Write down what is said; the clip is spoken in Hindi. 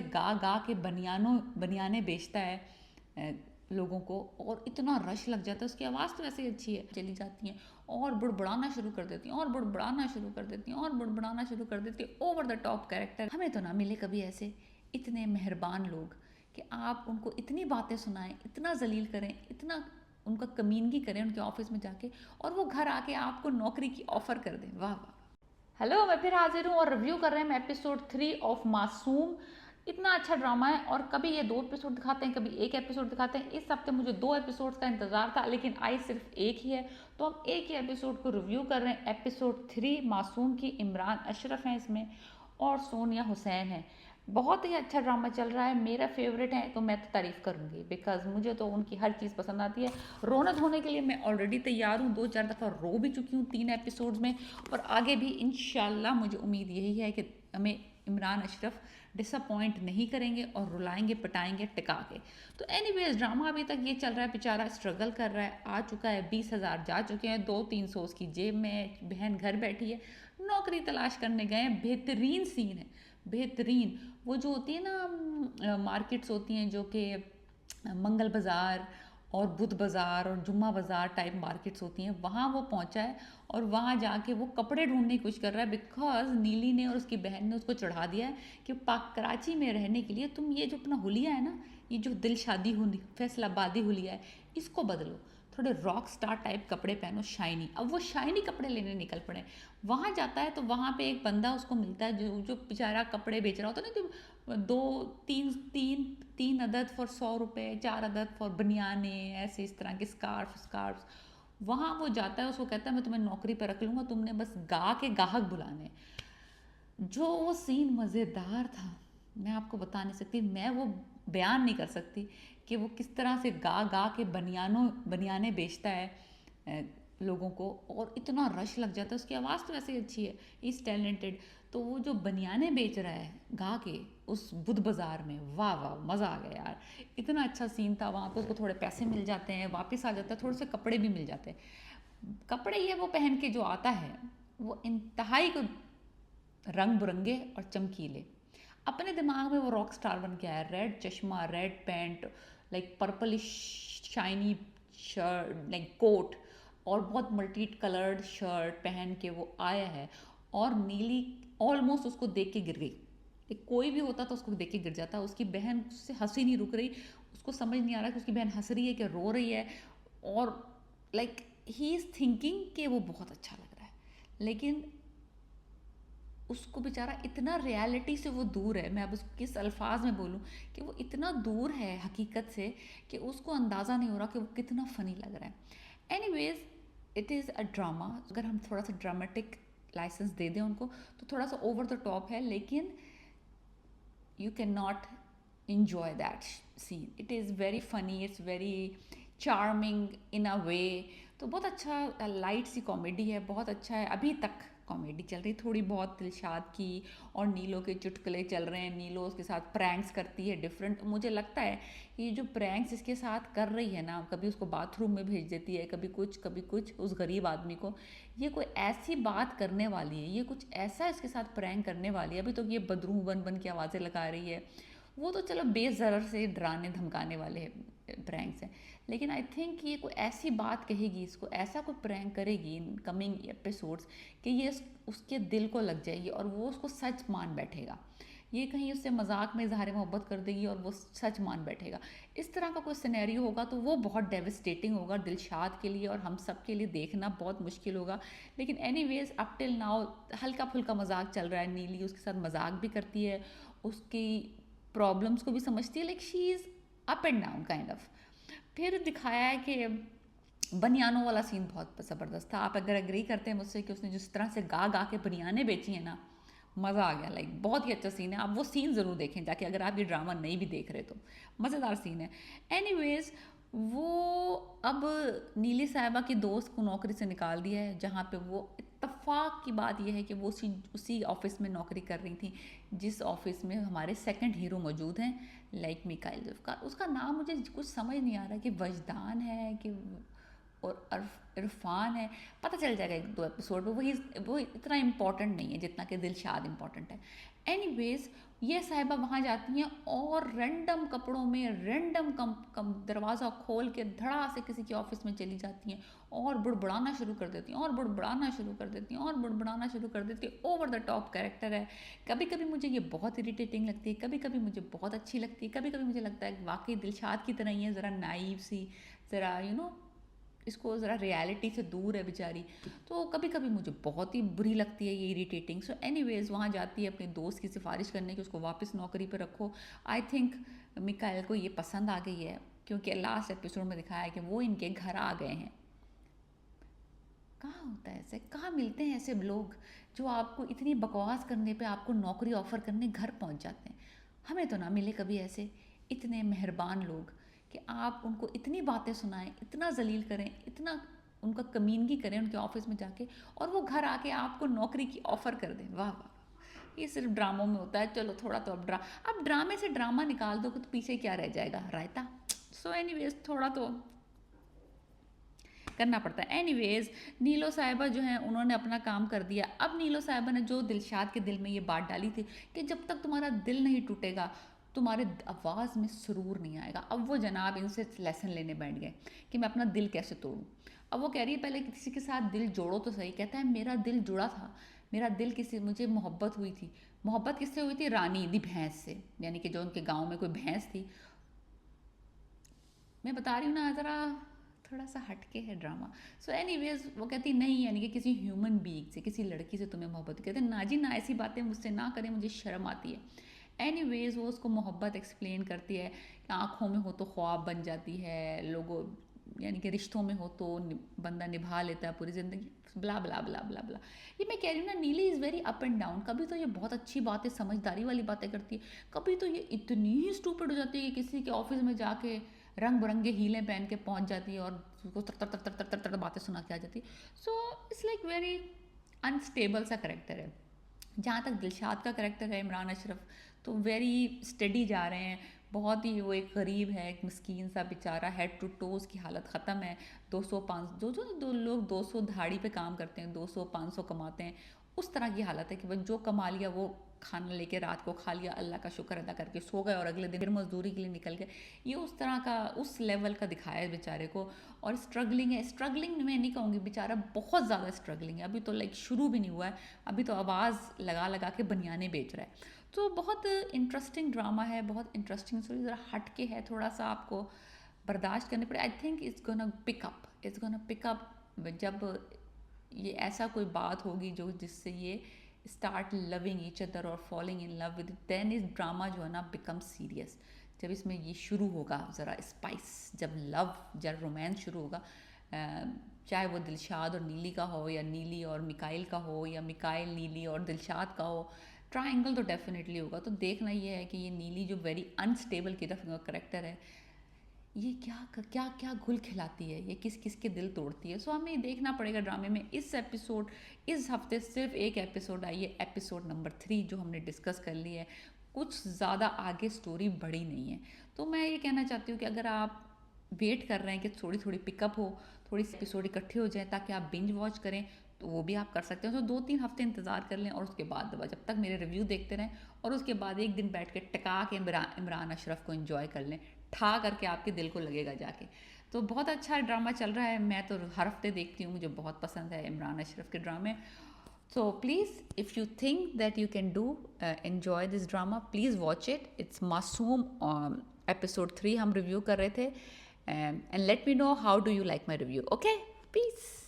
गा गा के बनियाने बेचता है लोगों को, और इतना रश लग जाता है। उसकी आवाज़ तो ऐसे ही अच्छी है, चली जाती हैं और बुड़बुड़ाना शुरू कर देती हैं और बुड़बुड़ाना शुरू कर देती हैं और बुड़बुड़ाना शुरू कर देती है, ओवर द टॉप कैरेक्टर। हमें तो ना मिले कभी ऐसे इतने मेहरबान लोग कि आप उनको इतनी बातें सुनाएं, इतना जलील करें, इतना उनका कमीनगी करें उनके ऑफिस में जाके, और वो घर आके आपको नौकरी की ऑफर कर दें। वाह वाह। हेलो, मैं फिर हाजिर हूँ और रिव्यू कर रहे हैं एपिसोड 3 ऑफ मासूम। इतना अच्छा ड्रामा है, और कभी ये 2 एपिसोड दिखाते हैं, कभी एक एपिसोड दिखाते हैं। इस हफ्ते मुझे 2 एपिसोड्स का इंतजार था, लेकिन आई सिर्फ एक ही है, तो हम एक ही एपिसोड को रिव्यू कर रहे हैं। एपिसोड 3 मासूम की इमरान अशरफ हैं इसमें, और सोनिया हुसैन है। बहुत ही अच्छा ड्रामा चल रहा है, मेरा फेवरेट है, तो मैं तो तारीफ़ करूँगी, बिकॉज मुझे तो उनकी हर चीज़ पसंद आती है। रोना धोने के लिए मैं ऑलरेडी तैयार हूँ, 2-4 दफ़ा रो भी चुकी हूँ 3 एपिसोड्स में, और आगे भी इंशाल्लाह मुझे उम्मीद यही है कि हमें इमरान अशरफ डिसअपॉइंट नहीं करेंगे और रुलाएंगे पिटाएंगे टिका के। तो एनीवेज, ड्रामा अभी तक ये चल रहा है, बेचारा स्ट्रगल कर रहा है। आ चुका है 20,000 जा चुके हैं, 200-300 उसकी जेब में, बहन घर बैठी है, नौकरी तलाश करने गए हैं। बेहतरीन सीन है, बेहतरीन। वो जो होती है ना मार्केट्स होती हैं जो कि मंगल बाज़ार और बुध बाज़ार और जुम्मा बाज़ार टाइप मार्केट्स होती हैं, वहाँ वो पहुँचा है, और वहाँ जाके वो कपड़े ढूंढने की कोशिश कर रहा है, बिकॉज नीली ने और उसकी बहन ने उसको चढ़ा दिया है कि पाक कराची में रहने के लिए तुम ये जो अपना हुलिया है ना, ये जो दिल शादी हुली फैसलाबादी हुलिया है, इसको बदलो, थोड़े रॉक स्टार टाइप कपड़े पहनो, शाइनी। अब वो शाइनी कपड़े लेने निकल पड़े। वहाँ जाता है तो वहाँ पे एक बंदा उसको मिलता है जो जो बेचारा कपड़े बेच रहा होता है ना, जो 2-3 अदद फॉर 100 रुपये, 4 अदद फॉर बनियाने, ऐसे इस तरह के स्कार्फ। वहाँ वो जाता है, उसको कहता है मैं तुम्हें नौकरी पर रख लूँगा, तुमने बस गा के गाहक बुलाने। जो वो सीन मज़ेदार था, मैं आपको बता नहीं सकती, मैं वो बयान नहीं कर सकती कि वो किस तरह से गा गा के बनियाने बेचता है लोगों को, और इतना रश लग जाता है। उसकी आवाज़ तो ऐसे ही अच्छी है, इज़ टैलेंटेड। तो वो जो बनियाने बेच रहा है गा के उस बुध बाज़ार में, वाह वाह, मज़ा आ गया यार। इतना अच्छा सीन था। वहाँ पे उसको थोड़े पैसे मिल जाते हैं, वापस आ जाता है, थोड़े से कपड़े भी मिल जाते हैं। कपड़े ये वो पहन के जो आता है, वो इंतहाई को रंग बिरंगे और चमकीले। अपने दिमाग में वो रॉक स्टार बन के आया, रेड चश्मा, red pant, like purplish shiny shirt, like coat, और बहुत मल्टी कलर्ड शर्ट पहन के वो आया है। और नीली ऑलमोस्ट उसको देख के गिर गई। कोई भी होता तो उसको देख के गिर जाता। उसकी बहन उससे हंसी नहीं रुक रही, उसको समझ नहीं आ रहा कि उसकी बहन हंस रही है कि रो रही है, और लाइक ही इज़ थिंकिंग कि वो बहुत अच्छा लग रहा है, लेकिन उसको बेचारा इतना रियलिटी से वो दूर है। मैं अब उसको किस अल्फाज में बोलूँ कि वो इतना दूर है हकीकत से कि उसको अंदाज़ा नहीं हो रहा कि वो कितना फ़नी लग रहा है। Anyways, it is a drama. अगर हम थोड़ा सा ड्रामेटिक लाइसेंस दे दें उनको तो थोड़ा सा ओवर द टॉप है, लेकिन you cannot enjoy that scene. It is very funny, it's very charming in a way. तो बहुत अच्छा लाइट सी कॉमेडी है, बहुत अच्छा है। अभी तक कॉमेडी चल रही, थोड़ी बहुत दिलशाद की और नीलो के चुटकुले चल रहे हैं। नीलो उसके साथ प्रैंक्स करती है डिफरेंट। मुझे लगता है ये जो प्रैंक्स इसके साथ कर रही है ना, कभी उसको बाथरूम में भेज देती है, कभी कुछ उस गरीब आदमी को, ये कोई ऐसी बात करने वाली है, ये कुछ ऐसा इसके साथ प्रैंक करने वाली है। अभी तो ये बदरू बन बन की आवाज़ें लगा रही है। वो तो चलो बेज़रर से डराने धमकाने वाले प्रैंक्स हैं, लेकिन आई थिंक ये कोई ऐसी बात कहेगी, इसको ऐसा कोई प्रैंक करेगी इन कमिंग एपिसोड्स कि ये उसके दिल को लग जाएगी और वो उसको सच मान बैठेगा। ये कहीं उससे मजाक में इजहार मोहब्बत कर देगी और वो सच मान बैठेगा। इस तरह का कोई सिनेरियो होगा तो वो बहुत डेविस्टेटिंग होगा दिलशाद के लिए, और हम सब के लिए देखना बहुत मुश्किल होगा। लेकिन एनीवेज, अप टिल नाउ हल्का फुल्का मजाक चल रहा है। नीली उसके साथ मजाक भी करती है, उसकी प्रॉब्लम्स को भी समझती है, like she is up and down kind of. फिर दिखाया है कि बनियानों वाला सीन बहुत ज़बरदस्त था। आप अगर एग्री करते हैं मुझसे कि उसने जिस तरह से गा गा के बनियाने बेची हैं ना, मज़ा आ गया। लाइक बहुत ही अच्छा सीन है, आप वो सीन ज़रूर देखें जाके, अगर आप ये ड्रामा नहीं भी देख रहे तो मज़ेदार सीन है। एनीवेज, वो अब नीली साहिबा की दोस्त को नौकरी से निकाल दिया है, जहाँ पे वो इत्तफाक की बात यह है कि वो उसी ऑफिस में नौकरी कर रही थी जिस ऑफिस में हमारे सेकंड हीरो मौजूद हैं, लाइक मिकाइल जुल्फ़िकार। उसका नाम मुझे कुछ समझ नहीं आ रहा कि वजदान है कि और इरफान है, पता चल जाएगा 1-2 एपिसोड में, वो इतना इम्पॉर्टेंट नहीं है जितना कि दिलशाद इम्पॉर्टेंट है। एनीवेज ये साहिबा वहाँ जाती हैं और रैंडम कपड़ों में रैंडम कम दरवाज़ा खोल के धड़ा से किसी के ऑफिस में चली जाती हैं और बुड़बुड़ाना शुरू कर देती हैं और बुड़बुड़ाना शुरू कर देती हैं और बुड़बुड़ाना शुरू कर देती हैं। ओवर द टॉप कैरेक्टर है। कभी कभी मुझे ये बहुत इरिटेटिंग लगती है, कभी कभी मुझे बहुत अच्छी लगती है, कभी कभी मुझे लगता है वाकई दिलशाद की तरह ही है, ज़रा नाइव सी, ज़रा इसको ज़रा रियलिटी से दूर है बेचारी। तो कभी कभी मुझे बहुत ही बुरी लगती है ये इरिटेटिंग। सो एनीवेज वहाँ जाती है अपने दोस्त की सिफारिश करने की उसको वापस नौकरी पर रखो। आई थिंक मिकाइल को ये पसंद आ गई है क्योंकि लास्ट एपिसोड में दिखाया है कि वो इनके घर आ गए हैं। कहाँ होता है ऐसे, कहाँ मिलते हैं ऐसे लोग जो आपको इतनी बकवास करने पे आपको नौकरी ऑफर करने घर पहुँच जाते हैं। हमें तो ना मिले कभी ऐसे इतने मेहरबान लोग कि आप उनको इतनी बातें सुनाएं, इतना जलील करें, इतना उनका कमीनगी करें उनके ऑफिस में जाके, और वो घर आके आपको नौकरी की ऑफ़र कर दें। वाह वाह, ये सिर्फ ड्रामों में होता है। चलो थोड़ा तो अब ड्रामे से ड्रामा निकाल दो तो पीछे क्या रह जाएगा, रायता। सो एनीवेज थोड़ा तो करना पड़ता है। एनीवेज नीलो साहिबा जो है उन्होंने अपना काम कर दिया। अब नीलो साहिबा ने जो दिलशाद के दिल में ये बात डाली थी कि जब तक तुम्हारा दिल नहीं टूटेगा तुम्हारे आवाज़ में सुरूर नहीं आएगा, अब वो जनाब इनसे लेसन लेने बैठ गए कि मैं अपना दिल कैसे तोड़ूं। अब वो कह रही है पहले किसी के साथ दिल जोड़ो तो सही। कहता है मेरा दिल जुड़ा था, मेरा दिल मुझे मोहब्बत हुई थी। मोहब्बत किससे हुई थी? रानी दी भैंस से, यानी कि जो उनके गांव में कोई भैंस थी। मैं बता रही हूँ ना, ज़रा थोड़ा सा हटके है ड्रामा। सो एनीवेज वो कहती नहीं, यानी कि किसी ह्यूमन बीइंग से, किसी लड़की से तुम्हें मोहब्बत। कहते ना जी ना, ऐसी बातें मुझसे ना करें, मुझे शर्म आती है। एनीवेज वो उसको मोहब्बत एक्सप्लेन करती है कि आँखों में हो तो ख्वाब बन जाती है, लोगों यानी कि रिश्तों में हो तो बंदा निभा लेता है पूरी ज़िंदगी, ब्ला ब्ला ब्ला ब्ला ब्ला। ये मैं कह रही हूँ ना, नीली is very up and down. कभी तो ये बहुत अच्छी बातें, समझदारी वाली बातें करती है, कभी तो ये इतनी ही स्टूपिड हो जाती है कि किसी के ऑफिस में जाके रंग बिरंगे हीले पहन के पहुंच जाती है और उसको तर तर तर तर तर तर तर बातें सुना के आ जाती है। So it's like very unstable सा करेक्टर है। जहाँ तक दिलशाद का करेक्टर है इमरान अशरफ, तो वेरी स्टडी जा रहे हैं। बहुत ही वो एक गरीब है, एक मस्कीन सा बेचारा, हेड टू टोज की हालत ख़त्म है। 200-500 दो लोग 200 दिहाड़ी पे काम करते हैं, 200-500 कमाते हैं, उस तरह की हालत है कि बस जो कमा लिया वो खाना लेके रात को खा लिया, अल्लाह का शुक्र अदा करके सो गए और अगले दिन फिर मजदूरी के लिए निकल गए। ये उस तरह का, उस लेवल का दिखाया है बेचारे को। और स्ट्रगलिंग है, स्ट्रगलिंग मैं नहीं कहूँगी, बेचारा बहुत ज़्यादा स्ट्रगलिंग है। अभी तो लाइक शुरू भी नहीं हुआ है, अभी तो आवाज़ लगा लगा के बनियाने बेच रहा है। तो बहुत इंटरेस्टिंग ड्रामा है, बहुत इंटरेस्टिंग स्टोरी, ज़रा हट के है, थोड़ा सा आपको बर्दाश्त करने पड़े। I think it's gonna pick up जब ये ऐसा कोई बात होगी जो जिससे ये स्टार्ट लविंग ईच अदर और falling in love with, then इस ड्रामा जो है ना बिकम सीरियस। जब इसमें ये शुरू होगा ज़रा स्पाइस, जब लव, जब रोमांस शुरू होगा, चाहे वो दिलशाद और नीली का हो या नीली और मिकाइल का हो या मिकाइल नीली और दिलशाद का हो, ट्रायंगल तो डेफिनेटली होगा। तो देखना ये है कि ये नीली जो वेरी अनस्टेबल की तरफ करेक्टर है, ये क्या क्या घुल खिलाती है, ये किस किस के दिल तोड़ती है। सो हमें ये देखना पड़ेगा ड्रामे में। इस हफ्ते सिर्फ एक एपिसोड आई है, एपिसोड नंबर 3 जो हमने डिस्कस कर ली है। कुछ ज़्यादा आगे स्टोरी बड़ी नहीं है। तो मैं ये कहना चाहती हूँ कि अगर आप वेट कर रहे हैं कि थोड़ी थोड़ी पिकअप हो, थोड़ी सी एपिसोड इकट्ठे हो जाए ताकि आप बिंज वॉच करें, तो वो भी आप कर सकते हो। तो 2-3 हफ्ते इंतज़ार कर लें और उसके बाद जब तक मेरे रिव्यू देखते रहें, और उसके बाद एक दिन बैठ के टका के इमरान अशरफ को एंजॉय कर लें, ठा करके आपके दिल को लगेगा जाके। तो बहुत अच्छा ड्रामा चल रहा है, मैं तो हर हफ्ते देखती हूँ, मुझे बहुत पसंद है इमरान अशरफ के ड्रामे। So please if you think that you can do enjoy this drama, please watch it. It's Masoom episode 3 हम रिव्यू कर रहे थे, and let me know how do you like my review. Okay, piece.